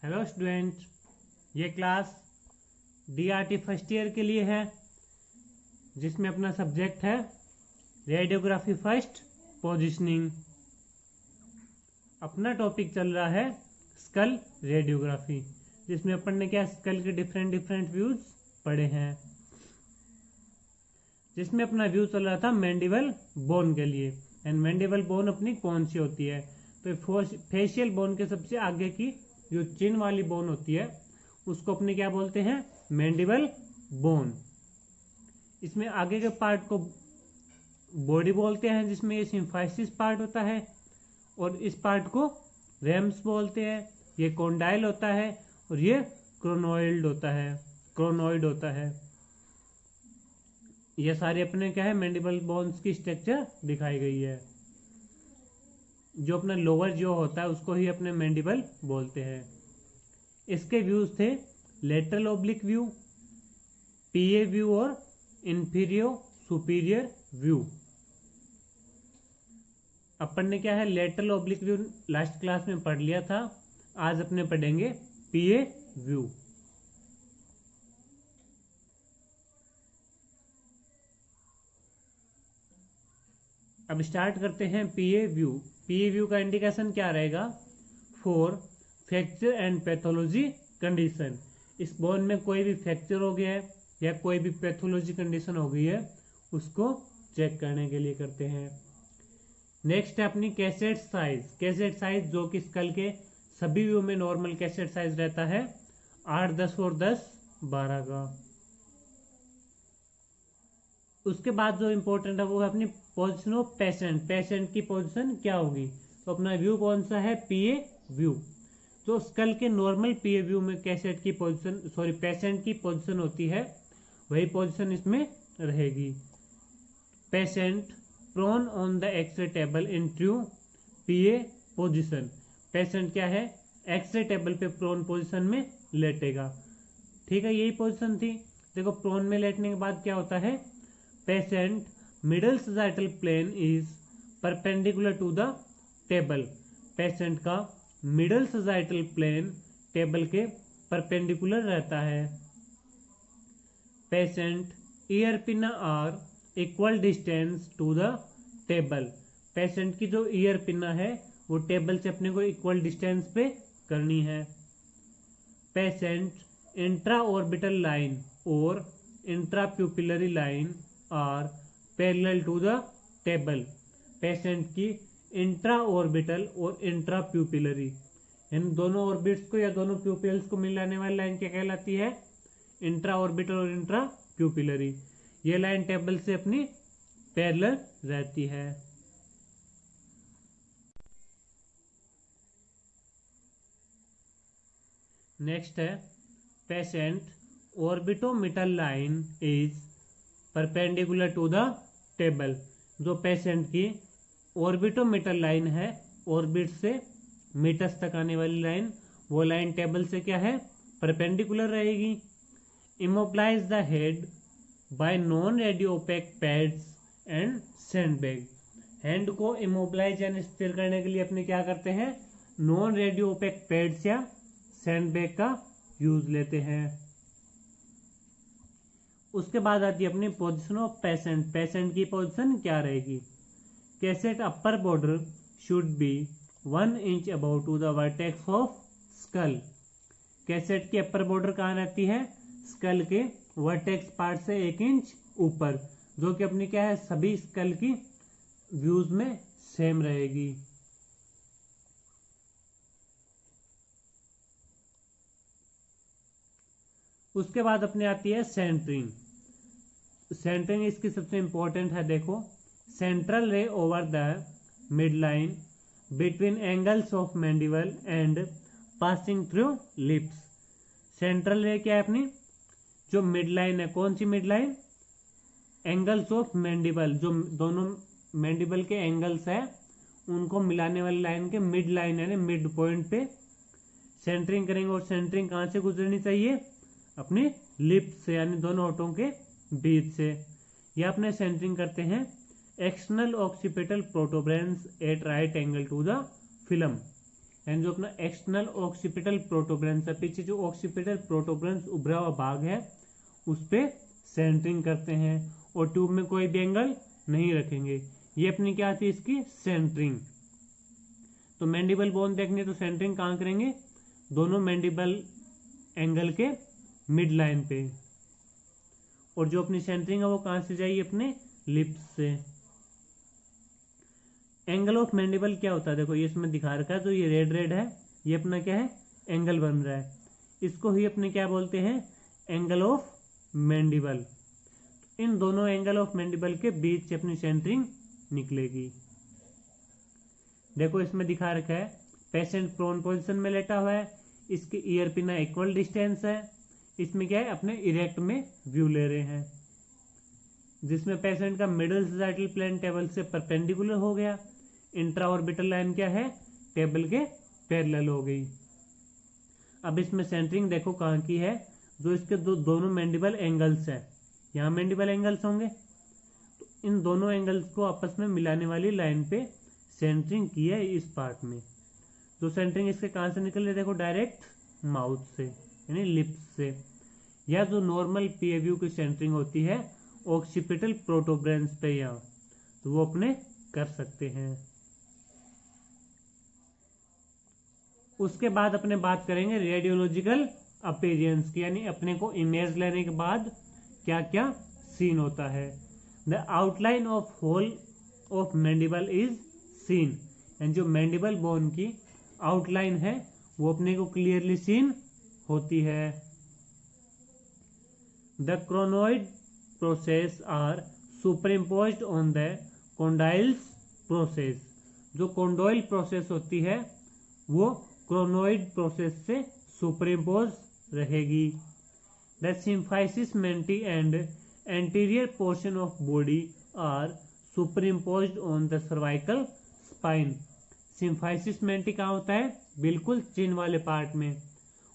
Hello student, ये class DRT first year के लिए है, जिसमें अपना सब्जेक्ट है रेडियोग्राफी फर्स्ट पोजीशनिंग। अपना टॉपिक चल रहा है स्कल रेडियोग्राफी, जिसमें अपन ने क्या स्कल के डिफरेंट व्यूज पढ़े हैं। जिसमें अपना व्यू चल रहा था मैंडिबल बोन के लिए। एंड मैंडिबल बोन अपनी कौन सी होती है? तो फेशियल बोन के सबसे आगे की जो चिन वाली बोन होती है उसको अपने क्या बोलते हैं? Mandible bone. इसमें आगे के पार्ट को बॉडी बोलते हैं, जिसमें ये सिम्फाइसिस पार्ट होता है, और इस पार्ट को रेम्स बोलते हैं। ये कॉन्डाइल होता है और ये क्रोनोइड होता है। ये सारे अपने क्या है? मैंडिबल बोन्स की स्ट्रक्चर दिखाई गई है। जो अपना लोअर जो होता है उसको ही अपने मैंडिबल बोलते हैं। इसके व्यूज थे लेटरल ओब्लिक व्यू, पीए व्यू और इंफीरियर सुपीरियर व्यू। अपन ने क्या है lateral oblique view last class में पढ़ लिया था। आज अपने पढ़ेंगे पीए व्यू। अब स्टार्ट करते हैं पीए व्यू। पीए व्यू का इंडिकेशन क्या रहेगा? For fracture and pathology condition. इस बोन में कोई भी फ्रैक्चर हो गया है या कोई भी पैथोलॉजी कंडीशन हो गई है, उसको चेक करने के लिए करते हैं। नेक्स्ट है अपनी कैसेट साइज। कैसेट साइज जो कि स्कल के सभी व्यू में नॉर्मल कैसेट साइज रहता है 8, 10 और 10, 12 का। उसके बाद जो इंपॉर्टेंट है वो है अपनी पोजीशन ऑफ पेशेंट। पेशेंट की पोजीशन क्या होगी? तो अपना व्यू कौन सा है? PA view. तो स्कल के नॉर्मल पीए व्यू में पेशेंट की पोजीशन होती है, वही पोजीशन इसमें रहेगी। Patient prone on the x-ray table in true PA position. Patient क्या है? एक्सरे टेबल पे प्रोन पोजीशन में लेटेगा। ठीक है, यही पोजीशन थी। देखो, प्रोन में लेटने के बाद क्या होता है? Patient middle sagittal plane is perpendicular to the table. Patient का मिडल सजाइटल प्लेन टेबल के परपेंडिकुलर रहता है। Patient ear pin are equal distance to the table. Patient की जो ईयर पिना है वो टेबल से अपने को इक्वल डिस्टेंस पे करनी है। पेशेंट इंट्रा ऑर्बिटल लाइन और intra pupillary line are parallel to the table. Patient की इंट्रा ऑर्बिटल और इंट्रा प्यूपिलरी, इन दोनों ऑर्बिट्स को या दोनों प्यूपिल्स को मिलाने वाली लाइन क्या कहलाती है? इंट्रा ऑर्बिटल और इंट्रा प्यूपिलरी। ये लाइन टेबल से अपनी पैरेलल रहती है। नेक्स्ट है patient orbitomeatal line is perpendicular to the table. जो पेशेंट की ऑर्बिटोमिटल लाइन है, ऑर्बिट से मीटस तक आने वाली लाइन, वो लाइन टेबल से क्या है? परपेंडिकुलर रहेगी। Immobilise the head by non radio opaque pads and sandbag. Hand को इमोबिलाइज यानी स्थिर करने के लिए अपने क्या करते हैं? नॉन रेडियो ओपेक पैड्स या सैंडबैग का यूज लेते हैं। उसके बाद आती है अपनी पोजीशन ऑफ पेशेंट। पेशेंट की पोजीशन क्या रहेगी? Cassette upper border should be 1 inch about to the vertex of skull. Cassette की अपर बॉर्डर कहाँ रहती है? स्कल के वर्टेक्स पार्ट से 1 इंच ऊपर, जो कि अपनी क्या है? सभी स्कल की व्यूज में सेम रहेगी। उसके बाद अपने आती है सेंटरिंग। सेंटरिंग इसकी सबसे इंपॉर्टेंट है। देखो, central ray over the mid line between angles of mandible and passing through lips. Central ray क्या है अपनी? जो मिड लाइन है, कौन सी mid line? Angles of mandible, जो दोनों मैंडिबल के एंगल्स है उनको मिलाने वाली लाइन के मिड लाइन यानी मिड पॉइंट पे सेंटरिंग करेंगे। और सेंटरिंग कहाँ से गुजरनी चाहिए? अपने लिप्स से, यानी दोनों होठों के बीच से। यह अपने सेंटरिंग करते हैं external occipital protuberance at right angle to the film. And जो अपना एक्सटर्नल ऑक्सीपिटल प्रोटोग्रेंस है, पीछे जो ऑक्सीपिटल प्रोटोग्रेंस उभरा हुआ भाग है उस पे सेंटरिंग करते हैं और ट्यूब में कोई भी एंगल नहीं रखेंगे। ये अपनी क्या थी इसकी सेंटरिंग। तो मैंडिबल बोन देखने तो सेंटरिंग कहाँ करेंगे, दोनों मैंडिबल एंगल के मिड लाइन पे। और जो अपनी सेंटरिंग है वो कहाँ से जाएगी, अपने लिप्स से। एंगल ऑफ मैंडिबल क्या होता है, देखो ये इसमें दिखा रखा है, तो ये रेड रेड है, ये अपना क्या है एंगल बन रहा है, इसको ही अपने क्या बोलते हैं एंगल ऑफ मैंडिबल। इन दोनों एंगल ऑफ मैंडिबल के बीच से अपनी सेंटरिंग निकलेगी। देखो इसमें दिखा रखा है पेशेंट प्रोन पोजीशन में लेटा हुआ है, इसकी ईयर पिना इक्वल डिस्टेंस है, इसमें क्या है अपने इरेक्ट में व्यू ले रहे हैं, जिसमें पेशेंट का मिडल सैजिटल प्लेन टेबल से परपेंडिकुलर हो गया, इंट्रा ऑर्बिटल लाइन क्या है टेबल के पैरेलल हो गई। अब इसमें सेंटरिंग देखो कहाँ की है, जो इसके दोनों मैंडिबल एंगल्स है, यहाँ मैंडिबल एंगल्स होंगे, तो इन दोनों एंगल्स को आपस में मिलाने वाली लाइन पे सेंटरिंग की है इस पार्ट में। जो सेंटरिंग इसके कहाँ से निकल रही है, देखो डायरेक्ट माउथ से यानी लिप्स से, या जो नॉर्मल पीएव्यू की सेंटरिंग होती है ऑक्सीपिटल प्रोटोब्रेंस पे यहाँ, तो वो अपने कर सकते हैं। उसके बाद अपने बात करेंगे रेडियोलॉजिकल अपीयरेंस की, यानी अपने को इमेज लेने के बाद क्या क्या सीन होता है। The outline of hole of mandible is seen, and जो मैंडिबल बोन की आउटलाइन है वो अपने को क्लियरली सीन होती है। The coronoid process are superimposed on the condyles process, जो कॉन्डोइल प्रोसेस होती है वो क्रोनोइड प्रोसेस से सुपरइम्पोज रहेगी। The symphysis menti and anterior portion of body are superimposed on the cervical spine. Symphysis menti कहाँ होता है, बिल्कुल चिन वाले पार्ट में,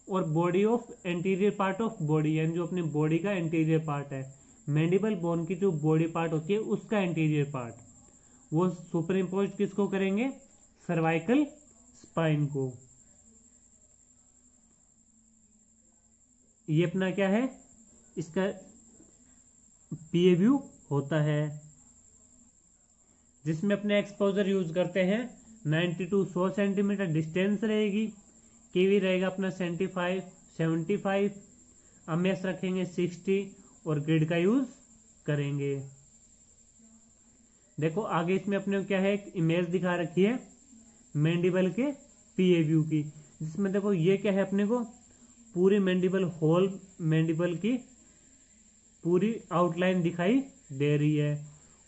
और body of anterior part of body, यानी जो अपने बॉडी का एंटीरियर पार्ट है, मैंडिबल बोन की जो बॉडी पार्ट होती है उसका एंटीरियर पार्ट, वो सुपरइम्पोज किसको करेंगे, सर्वाइकल स्पाइन को। ये अपना क्या है, इसका पीएव्यू होता है, जिसमें अपने एक्सपोजर यूज करते हैं 90 to 100 सेंटीमीटर डिस्टेंस रहेगी, केवी रहेगा अपना 75 एमएस रखेंगे 60 और ग्रिड का यूज करेंगे। देखो आगे इसमें अपने क्या है एक इमेज दिखा रखी है मैंडिबल के पीएव्यू की, जिसमें देखो ये क्या है अपने को पूरी मैंडिबल होल मैंडिबल की पूरी आउटलाइन दिखाई दे रही है।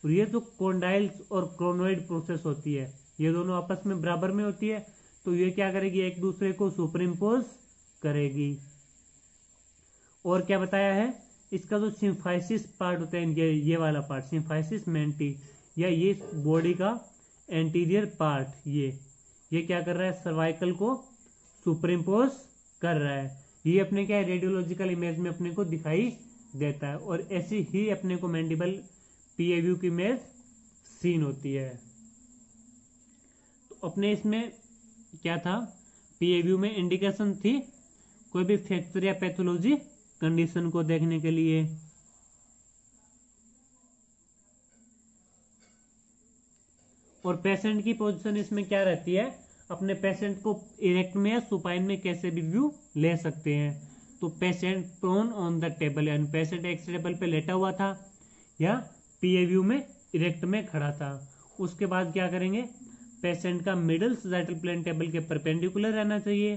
और ये जो कॉन्डाइल्स और क्रोनोइड प्रोसेस होती है ये दोनों आपस में बराबर में होती है, तो ये क्या करेगी एक दूसरे को सुपरइम्पोज करेगी। और क्या बताया है, इसका जो सिम्फाइसिस पार्ट होता है ये वाला पार्ट सिम्फाइसिस मेंटी, या ये बॉडी का एंटीरियर पार्ट, ये क्या कर रहा है सर्वाइकल को सुपरइम्पोज कर रहा है। ये अपने क्या है रेडियोलॉजिकल इमेज में अपने को दिखाई देता है, और ऐसी ही अपने को मैंडिबल पीएव्यू की इमेज सीन होती है। तो अपने इसमें क्या था, पीएव्यू में इंडिकेशन थी कोई भी फ्रैक्चर या पैथोलॉजी कंडीशन को देखने के लिए। और पेशेंट की पोजीशन इसमें क्या रहती है, अपने पेशेंट को इरेक्ट में या सुपाइन में कैसे भी व्यू ले सकते हैं। तो patient prone on the table, यानी पेशेंट एक टेबल पे लेटा हुआ था या पीएव्यू में इरेक्ट में खड़ा था। उसके बाद क्या करेंगे, पेशेंट का मिडल सैजिटल प्लेन टेबल के परपेंडिकुलर रहना चाहिए।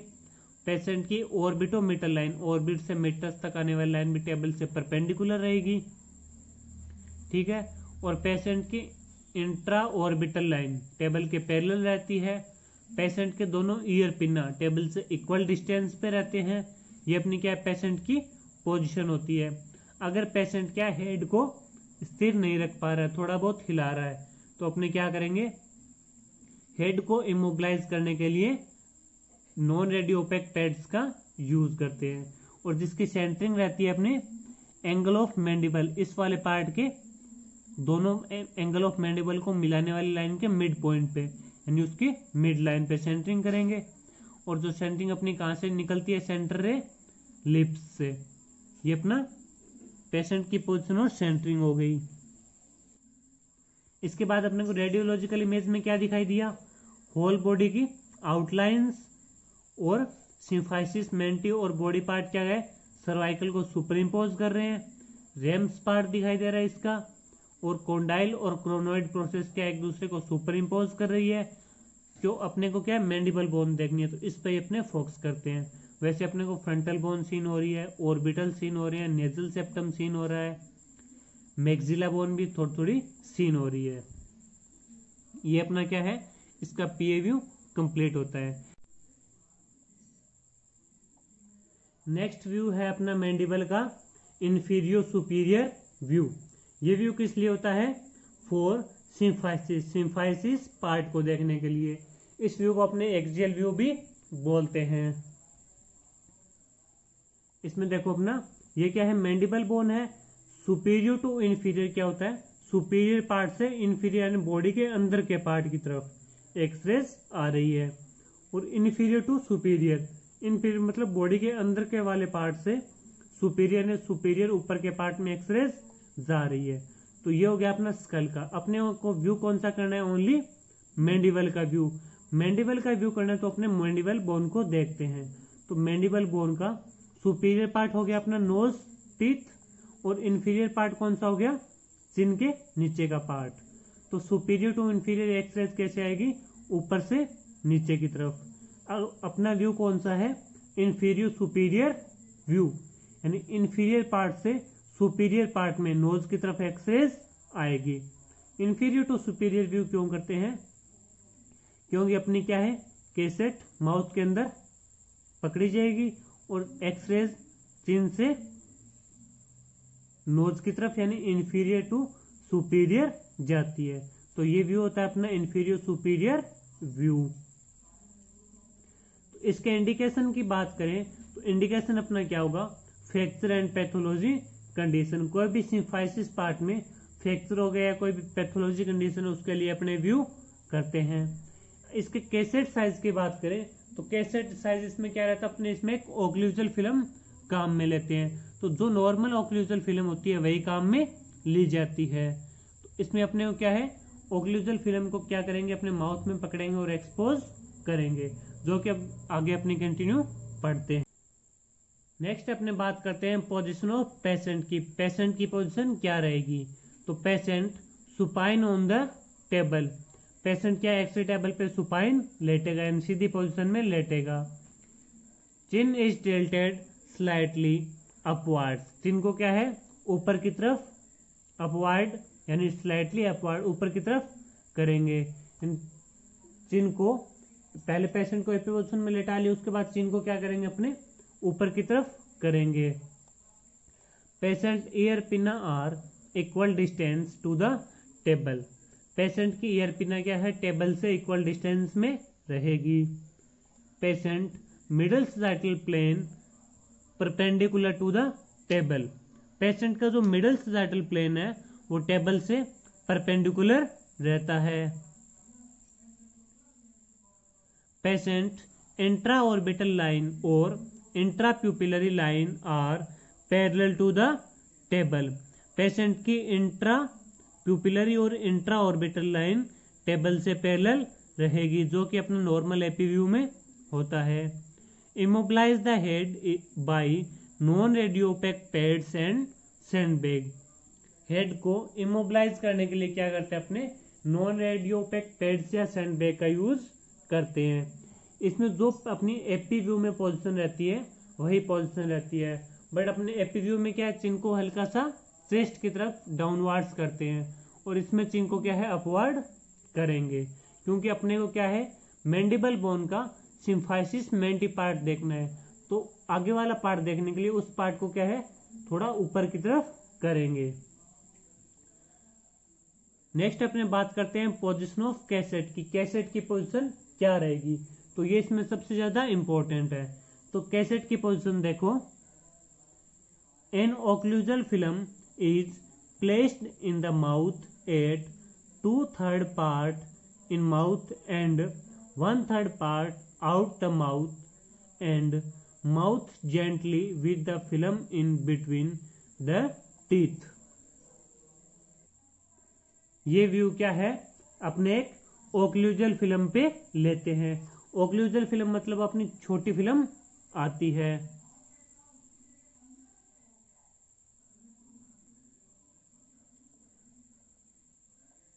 पेशेंट की ऑर्बिटोमीटर लाइन, ऑर्बिट से मीटर्स तक आने वाली लाइन भी टेबल से परपेंडिकुलर रहेगी, ठीक है। और पेशेंट की इंट्रा ऑर्बिटल लाइन टेबल के पैरेलल रहती है। पेशेंट के दोनों ईयर पिना टेबल से इक्वल डिस्टेंस पे रहते हैं। ये अपनी क्या है पेशेंट की पोजीशन होती है। अगर पेशेंट क्या हेड को स्थिर नहीं रख पा रहा है, थोड़ा बहुत हिला रहा है, तो अपने क्या करेंगे हेड को इमोबिलाइज करने के लिए नॉन रेडियोपेक पैड्स का यूज करते हैं। और जिसकी सेंटरिंग रहती है अपने एंगल ऑफ मैंडिबल, इस वाले पार्ट के दोनों एंगल ऑफ मैंडिबल को मिलाने वाली लाइन के मिड पॉइंट पे, यानी उसकी मिड लाइन पे सेंटरिंग करेंगे। और जो सेंटरिंग अपनी कहाँ से निकलती है, सेंटर रे लिप्स से। ये अपना पेशेंट की पोजीशन और सेंटरिंग हो गई। इसके बाद अपने को रेडियोलॉजिकल इमेज में क्या दिखाई दिया, होल बॉडी की आउटलाइंस और सिम्फाइसिस मेंटी और बॉडी पार्ट क्या है, सर्वाइकल को सुपर इम्पोज कर रहे हैं। रेम्स पार्ट दिखाई दे रहा है इसका, और कोंडाइल और क्रोनोइड प्रोसेस क्या एक दूसरे को सुपर इम्पोज कर रही है। जो अपने को क्या है, मैंडिबल बोन देखनी है तो इस पे अपने फोकस करते हैं। वैसे अपने को फ्रंटल बोन सीन हो रही है, ऑर्बिटल सीन हो रही है, नेजल सेप्टम सीन हो रहा है, मैक्सिला बोन भी थोड़ी थोड़ी सीन हो रही है। ये अपना क्या है, इसका पीए व्यू कंप्लीट होता है। नेक्स्ट व्यू है अपना मैंडिबल का इंफीरियर सुपीरियर व्यू। ये व्यू किस लिए होता है, फॉर सिम्फाइसिस पार्ट को देखने के लिए। इस व्यू को अपने एक्सियल व्यू भी बोलते हैं। इसमें देखो अपना ये क्या है, मैंडिबल बोन है। सुपीरियर टू इंफीरियर क्या होता है, सुपीरियर पार्ट से इंफीरियर यानी बॉडी के अंदर के पार्ट की तरफ एक्सरेज आ रही है, और इंफीरियर टू सुपीरियर, इंफीरियर मतलब बॉडी के अंदर के वाले पार्ट से सुपीरियर ने सुपीरियर ऊपर के पार्ट में एक्सरेज जा रही है। तो ये हो गया अपना स्कल का। अपने को व्यू कौन सा करना है, ओनली मैंडिबल का व्यू। मैंडिबल का व्यू करना है तो अपने मैंडिबल बोन को देखते हैं। तो मैंडिबल बोन का सुपीरियर पार्ट हो गया अपना नोज टीथ, और इंफीरियर पार्ट कौन सा हो गया, चिन के नीचे का पार्ट। तो सुपीरियर टू इंफीरियर एक्सरेज कैसे आएगी, ऊपर से नीचे की तरफ। अब अपना व्यू कौन सा है, इंफीरियर सुपीरियर व्यू, यानी इंफीरियर पार्ट से सुपीरियर पार्ट में नोज की तरफ एक्सरेज आएगी। इंफीरियर टू सुपीरियर व्यू क्यों करते हैं, क्योंकि अपनी क्या है, कैसेट माउथ के अंदर पकड़ी जाएगी और एक्सरेज चिन से नोज की तरफ यानी इंफीरियर टू सुपीरियर जाती है। तो ये व्यू होता है अपना इंफीरियर सुपीरियर व्यू। तो इसके इंडिकेशन की बात करें तो इंडिकेशन अपना क्या होगा, फ्रैक्चर एंड पैथोलॉजी कंडीशन। कोई भी सिम्फाइसिस पार्ट में फ्रैक्चर हो गया या कोई भी पैथोलॉजी कंडीशन है उसके लिए अपने व्यू करते हैं। इसके कैसेट साइज की बात करें तो कैसेट साइज इसमें क्या रहता है, अपने इसमें एक ओक्लूजल फिल्म काम में लेते हैं। तो जो नॉर्मल ओक्लूजल फिल्म होती है वही काम में ली जाती है। तो इसमें अपने को क्या है, ओक्लूजल फिल्म को क्या करेंगे, अपने माउथ में पकड़ेंगे और एक्सपोज करेंगे, जो कि अब आगे अपनी कंटिन्यू पढ़ते हैं। नेक्स्ट अपने बात करते हैं पोजीशन ऑफ पेशेंट की। पेशेंट की पोजीशन क्या रहेगी, तो patient supine on the table. Patient क्या एक्सरे टेबल पे सुपाइन लेटेगा, यानी सीधी पोजीशन में लेटेगा। चिन इज टिल्टेड स्लाइटली अपवर्ड। चिन को क्या है, ऊपर की तरफ अपवर्ड यानी स्लाइटली अपवर्ड ऊपर की तरफ करेंगे। चिन को पहले पेशेंट को एपी पोजीशन में लेटा लिया, उसके बाद चिन को क्या करेंगे, अपने ऊपर की तरफ करेंगे। Patient ear pinna are equal distance to the table. Patient की ईयर पिना क्या है, टेबल से इक्वल डिस्टेंस में रहेगी। Patient middle sagittal plane perpendicular to the table. Patient का जो मिडल सजाइटल प्लेन है वो टेबल से परपेंडिकुलर रहता है। पेशेंट इंट्रा ऑर्बिटल लाइन और intra pupillary line are parallel to the table. Patient की इंट्रा प्यूपिलरी और इंट्रा ऑर्बिटल लाइन टेबल से पैरेलल रहेगी, जो कि अपना नॉर्मल एपी व्यू में होता है। Immobilise the head by non radiopaque pads and sandbag. Head को इमोबिलाइज करने के लिए क्या करते हैं, अपने नॉन रेडियोपेक पैड्स या सैंडबैग का यूज करते हैं। इसमें जो अपनी एपी व्यू में पोजीशन रहती है वही पोजीशन रहती है, बट अपने एपी व्यू में क्या है, चिन को हल्का सा चेस्ट की तरफ डाउनवर्ड्स करते हैं, और इसमें चिन को क्या है, अपवर्ड करेंगे, क्योंकि अपने को क्या है, मैंडिबल बोन का सिम्फाइसिस मेंटी पार्ट देखना है। तो आगे वाला पार्ट देखने के लिए उस पार्ट को क्या है, थोड़ा ऊपर की तरफ करेंगे। नेक्स्ट अपने बात करते हैं पोजीशन ऑफ कैसेट की। कैसेट की पोजीशन क्या रहेगी, तो ये इसमें सबसे ज्यादा इंपॉर्टेंट है। तो कैसेट की पोजीशन देखो, an occlusal film is placed in the mouth at 2/3 part in mouth and 1/3 part out the mouth and mouth gently with the film in between the teeth। ये व्यू क्या है, अपने एक occlusal film पे लेते हैं। Occlusal film मतलब अपनी छोटी फिल्म आती है।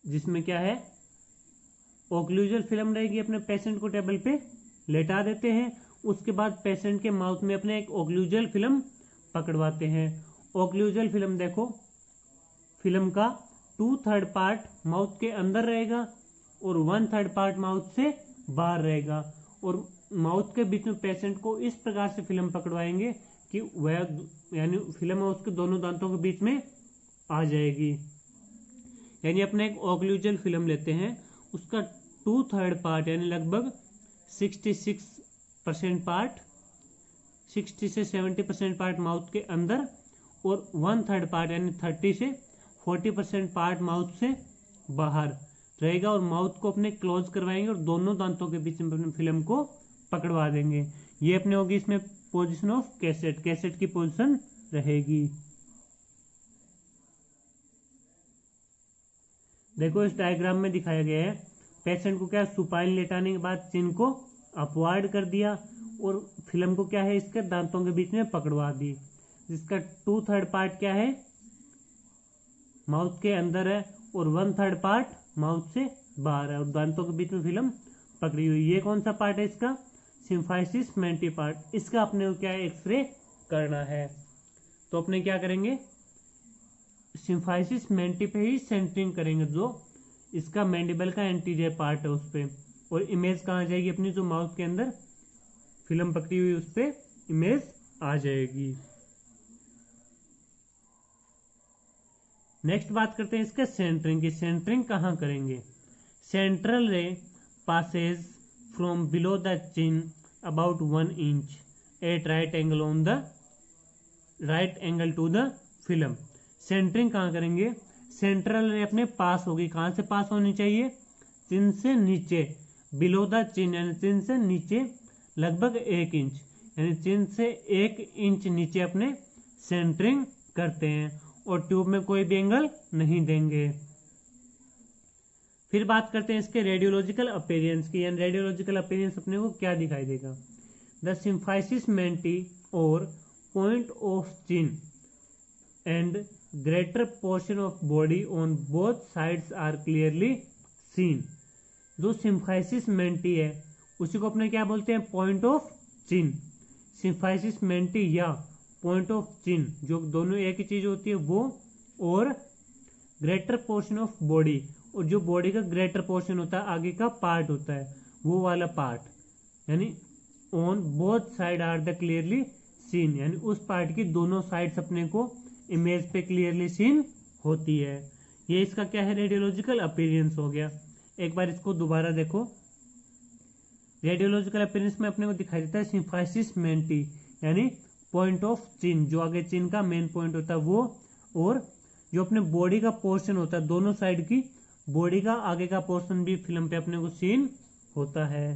जिसमें क्या है, ओक्लूजल फिल्म रहेगी, अपने पेशेंट को टेबल पे लेटा देते हैं। उसके बाद पेशेंट के माउथ में अपने एक ओक्लूजल फिल्म पकड़वाते हैं। ओक्लूजल फिल्म देखो, फिल्म का 2/3 पार्ट माउथ के अंदर रहेगा और 1/3 पार्ट माउथ से बाहर रहेगा। और माउथ के बीच में पेशेंट को इस प्रकार से फिल्म पकड़वाएंगे कि वह यानी फिल्म उसके दोनों दांतों के बीच में आ जाएगी। यानी अपने एक ओक्लूजल फिल्म लेते हैं, उसका 2/3 पार्ट यानी लगभग 66% पार्ट, 60 से 70% पार्ट माउथ के अंदर और 1/3 पार्ट यानी 30 से 40% पार्ट माउथ से बाहर रहेगा। और माउथ को अपने क्लोज करवाएंगे और दोनों दांतों के बीच में अपने फिल्म को पकड़वा देंगे। ये अपने होगी इसमें पोजीशन ऑफ कैसेट, कैसेट की पोजीशन रहेगी। देखो इस डायग्राम में दिखाया गया है, पेशेंट को क्या सुपाइन लेटाने के बाद चिन को अपवार्ड कर दिया और फिल्म को क्या है इसके दांतों के बीच में पकड़वा दी। जिसका 2/3 पार्ट क्या है, माउथ के अंदर है और 1/3 पार्ट माउथ से बाहर है और दांतों के बीच में फिल्म पकड़ी हुई। ये कौन सा पार्ट है इसका, सिम्फाइसिस मेंटी पार्ट। इसका अपने को क्या है, एक्सरे करना है। तो अपने क्या करेंगे, सिम्फाइसिस मेंटी पे ही सेंटरिंग करेंगे, जो इसका मैंडिबल का एंटीरियर पार्ट है उस पे। और इमेज कहाँ जाएगी, अपनी जो माउथ के अंदर फिल्म पकड़ी हुई उस पे इमेज आ जाएगी। नेक्स्ट बात करते हैं इसके सेंटरिंग की। सेंटरिंग कहाँ करेंगे, central ray passes from below the chin about 1 inch at right angle on the right angle to the film. Centering कहाँ करेंगे, सेंट्रल रे अपने पास होगी, कहाँ से पास होनी चाहिए, चिन से नीचे, बिलो द चिन यानी चिन से नीचे लगभग 1 इंच, यानी चिन से 1 इंच नीचे अपने सेंटरिंग करते हैं और ट्यूब में कोई भी एंगल नहीं देंगे। फिर बात करते हैं इसके रेडियोलॉजिकल अपीयरेंस की। यानी रेडियोलॉजिकल अपीयरेंस अपने को क्या दिखाई देगा, द सिम्फाइसिस मेंटी और point of chin and greater portion of body on both sides are clearly seen. जो सिम्फाइसिस मेंटी है उसी को अपने क्या बोलते हैं, point of chin. Symphysis menti या पॉइंट ऑफ चिन, जो दोनों एक ही चीज होती है वो, और ग्रेटर पोर्शन ऑफ बॉडी, और जो बॉडी का ग्रेटर पोर्शन होता है, आगे का पार्ट होता है, वो वाला पार्ट, यानी on both side are the clearly seen, यानी उस पार्ट की दोनों साइड्स अपने को इमेज पे क्लियरली सीन होती है। ये इसका क्या है, रेडियोलॉजिकल अपीयरेंस हो गया। एक बार इसको दोबारा देखो, रेडियोलॉजिकल अपीयरेंस में अपने को दिखाई देता है सिम्फाइसिस मेंटी यानी पॉइंट ऑफ चिन, जो आगे चिन का मेन पॉइंट होता है वो, और जो अपने बॉडी का पोर्शन होता है, दोनों साइड की बॉडी का आगे का पोर्शन भी फिल्म पे अपने को सीन होता है।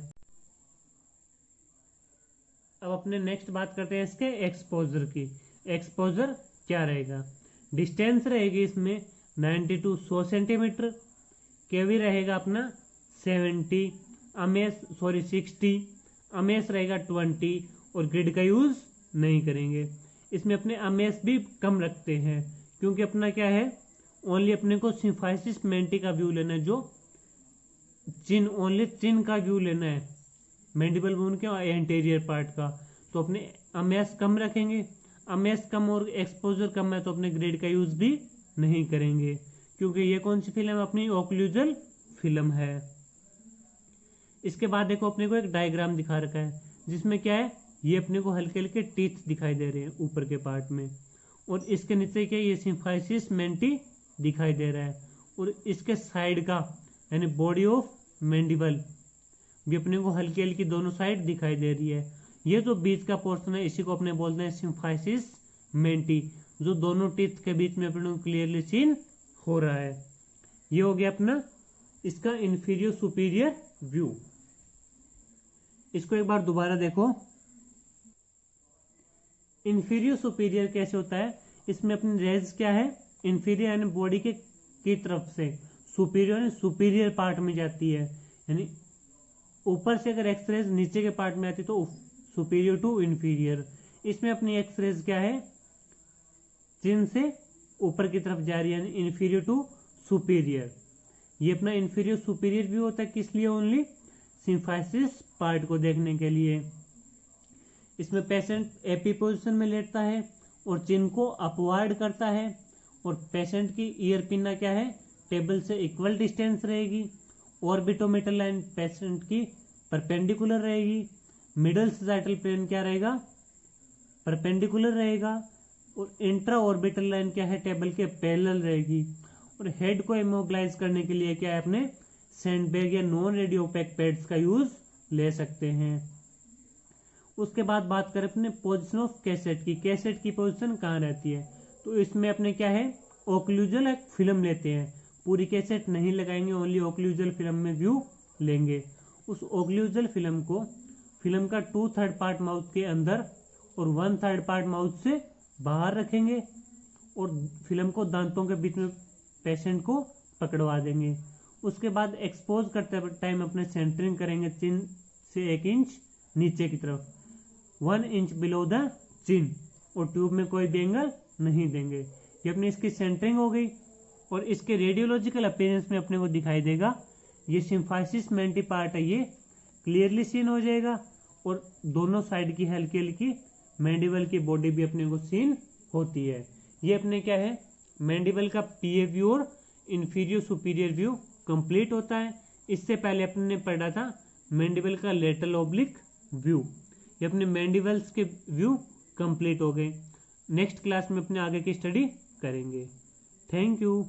अब अपने नेक्स्ट बात करते हैं इसके एक्सपोजर की। एक्सपोजर क्या रहेगा, डिस्टेंस रहेगी इसमें 90 to 100 सेंटीमीटर, केवी रहेगा अपना 60, अमेस रहेगा 20 और ग्रिड का यूज नहीं करेंगे। इसमें अपने अमेस भी कम रखते हैं क्योंकि अपना क्या है, ओनली अपने को सिम्फाइसिस मेंटी का व्यू लेना है, जो चिन, ओनली चिन का व्यू लेना है, मैंडिबल बोन के एंटीरियर पार्ट का। तो अपने अमेस कम रखेंगे, अमेस कम और एक्सपोजर कम है तो अपने ग्रिड का यूज भी नहीं करेंगे क्योंकि ये कौन सी फिल्म, अपनी ओक्लूजल फिल्म है। इसके बाद देखो अपने को एक डायग्राम दिखा रखा है जिसमें क्या है, ये अपने को हल्के हल्के टीथ दिखाई दे रहे हैं ऊपर के पार्ट में, और इसके नीचे क्या, ये सिम्फाइसिस मेंटी दिखाई दे रहा है, और इसके साइड का यानी बॉडी ऑफ मैंडिबल भी अपने को हल्की हल्की दोनों साइड दिखाई दे रही है। ये जो बीच का पोर्शन है इसी को अपने बोलते हैं सिम्फाइसिस मेंटी, जो दोनों टीथ के बीच में अपने को क्लियरली सीन हो रहा है। ये हो गया अपना इसका इंफीरियर सुपीरियर व्यू। इसको एक बार दोबारा देखो, इन्फीरियर सुपीरियर कैसे होता है, इसमें अपनी रेज क्या है, इन्फीरियर यानी बॉडी के की तरफ से, सुपीरियर यानी सुपीरियर पार्ट में जाती है, यानी ऊपर से अगर एक्सरेज नीचे के पार्ट में आती है तो सुपीरियर टू इन्फीरियर। इसमें अपनी एक्सरेज क्या है, चिन से ऊपर की तरफ जा रही है, यानी इन्फीरियर टू सुपीरियर। ये अपना इन्फीरियर सुपीरियर भी होता है, किस लिए, ओनली सिम्फाइसिस पार्ट को देखने के लिए। इसमें पेशेंट एपी पोजिशन में लेटता है और चिन को अपवार्ड करता है, और पेशेंट की ईयर पिन्ना क्या है, टेबल से इक्वल डिस्टेंस रहेगी। ऑर्बिटोमीटर लाइन पेशेंट की परपेंडिकुलर रहेगी। मिडल सजाइटल प्लेन क्या रहेगा, परपेंडिकुलर रहेगा। और इंट्रा ऑर्बिटल लाइन क्या है, टेबल के पैरेलल रहेगी। और हेड को इमोबिलाइज करने के लिए क्या है, अपने सैंडबैग या नॉन रेडियोपैक पैड्स का यूज ले सकते हैं। उसके बाद बात करें अपने पोजीशन ऑफ कैसेट की, कैसेट की पोजीशन कहाँ रहती है, तो इसमें अपने क्या है, ओक्लूजल एक फिल्म लेते हैं, पूरी कैसेट नहीं लगाएंगे, ओनली ओक्लूजल फिल्म में व्यू लेंगे। उस ओक्लूजल फिल्म को, फिल्म का 2/3 पार्ट माउथ के अंदर और 1/3 पार्ट माउथ से बाहर रखेंगे, और फिल्म को दांतों के बीच में पेशेंट को पकड़वा देंगे। उसके बाद एक्सपोज करते टाइम अपने सेंटरिंग करेंगे, चिन से 1 इंच नीचे की तरफ, 1 इंच बिलो द चिन, और ट्यूब में कोई भी एंगल नहीं देंगे। ये अपनी इसकी सेंटरिंग हो गई। और इसके रेडियोलॉजिकल अपीयरेंस में अपने को दिखाई देगा, ये सिम्फाइसिस मेंटी पार्ट है, ये क्लियरली सीन हो जाएगा। और दोनों साइड की हल्की हल्की मैंडिबल की बॉडी भी अपने को सीन होती है। ये अपने क्या है, मैंडिबल का पीए व्यू और इन्फीरियर सुपीरियर व्यू कंप्लीट होता है। इससे पहले अपने ने पढ़ा था मैंडिबल का लेटरल ओब्लिक व्यू। ये अपने मैंडिबल्स के व्यू कंप्लीट हो गए। नेक्स्ट क्लास में अपने आगे की स्टडी करेंगे। Thank you.